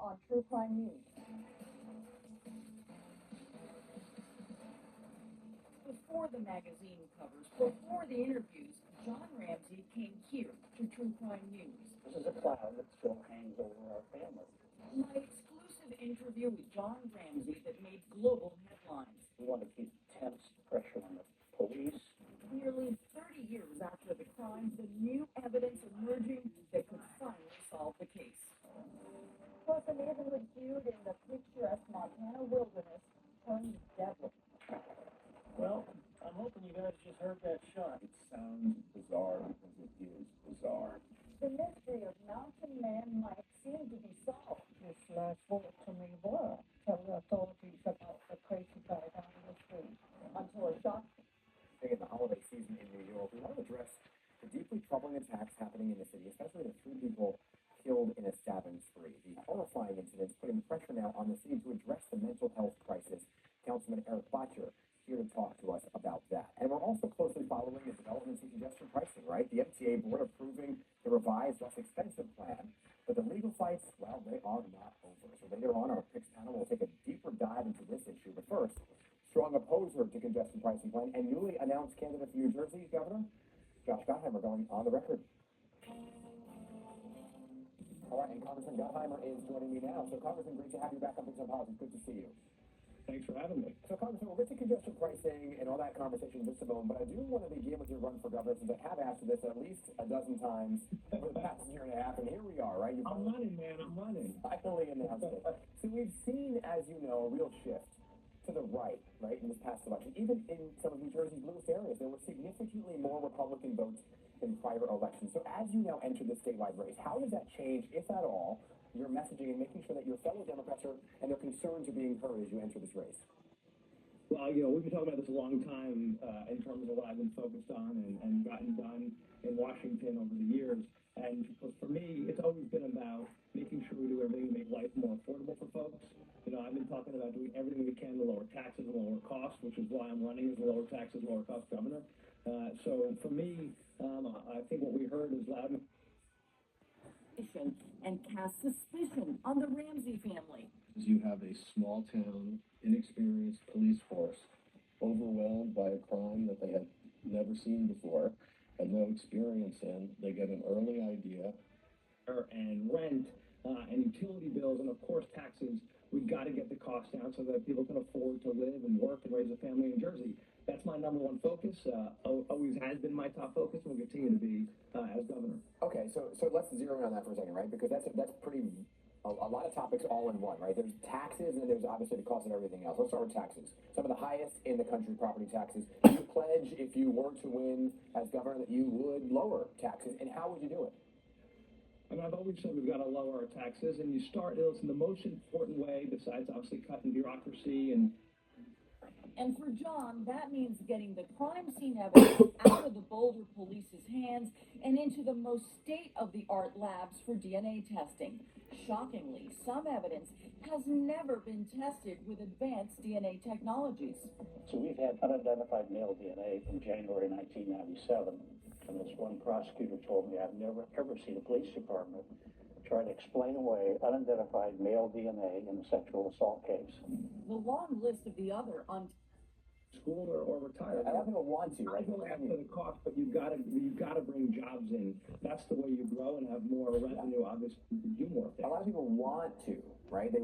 on True Crime News. Before the magazine covers, before the interviews, John Ramsey came here to True Crime News. This is a cloud that still hangs over our family. My exclusive interview with John Ramsey that made global headlines. We want to keep tense pressure on the police. Nearly 30 years after the crime, the new evidence emerging that could finally solve the case. Plus, a neighborhood feud in the picturesque Montana wilderness turned deadly. Well, I'm hoping you guys just heard that shot. It sounds bizarre because it is bizarre. The mystery of Mountain Man Mike seemed to be solved. This last bullet to me was tell the authorities about the crazy guy down in the street. Until a shock. In the holiday season in New York, we want to address the deeply troubling attacks happening in the city, especially the 3 people killed in a stabbing spree. The horrifying incidents putting pressure now on the city to address the mental health crisis. Councilman Eric Botcher here to talk to us about that. And we're also closely following the developments in congestion pricing, right? The MTA board approving the revised, less expensive plan, but the legal fights, well, they are not over. So later on, our PIX panel will take a deeper dive into this issue. But first, strong opposer to congestion pricing plan and newly announced candidate for New Jersey Governor, Josh Gottheimer, going on the record. All right, and Congressman Gottheimer is joining me now. So, Congressman, great to have you back on PIX11 Politics. Good to see you. Thanks for having me. So, Congressman, we'll get to congestion pricing and all that conversation in just a moment, but I do want to begin with your run for governor, since I have asked you this at least a dozen times over the past year and a half, and here we are, right? I'm running, man. I'm running. Finally announced it. So we've seen, as you know, a real shift to the right, in this past election. Even in some of New Jersey's bluest areas, there were significantly more Republican votes in prior elections. So as you now enter the statewide race, how does that change, if at all, your messaging and making sure that your fellow Democrats and their concerns are being heard as you enter this race? Well, we've been talking about this a long time in terms of what I've been focused on and gotten done in Washington over the years. And for me, it's always been about making sure we do everything to make life more affordable for folks. I've been talking about doing everything we can to lower taxes and lower costs, which is why I'm running as a lower taxes, lower cost governor. So for me, I think what we heard is loud and cast suspicion on the Ramsey family. You have a small town, inexperienced police force, overwhelmed by a crime that they had never seen before and no experience in. They get an early idea. and rent and utility bills and of course taxes. We've got to get the costs down so that people can afford to live and work and raise a family in Jersey. That's my number one focus. Always has been my top focus and will continue to be as governor. Okay, so let's zero in on that for a second, right? Because that's pretty a lot of topics all in one, right? There's taxes and there's obviously the cost of everything else. Let's start with taxes. Some of the highest in the country, property taxes. You pledge, if you were to win as governor, that you would lower taxes, and how would you do it? And I've always said we've got to lower our taxes, and you start, it's in the most important way, besides obviously cutting bureaucracy and for John, that means getting the crime scene evidence out of the Boulder police's hands and into the most state-of-the-art labs for DNA testing. Shockingly, some evidence has never been tested with advanced DNA technologies. So we've had unidentified male DNA from January 1997. And this one prosecutor told me, I've never ever seen a police department try to explain away unidentified male DNA in a sexual assault case. The long list of the other school or retire. I don't think I want to, right? I go after the cost, but you've got to bring jobs in. That's the way you grow and have more revenue, obviously, to do more things. A lot of people want to, right? They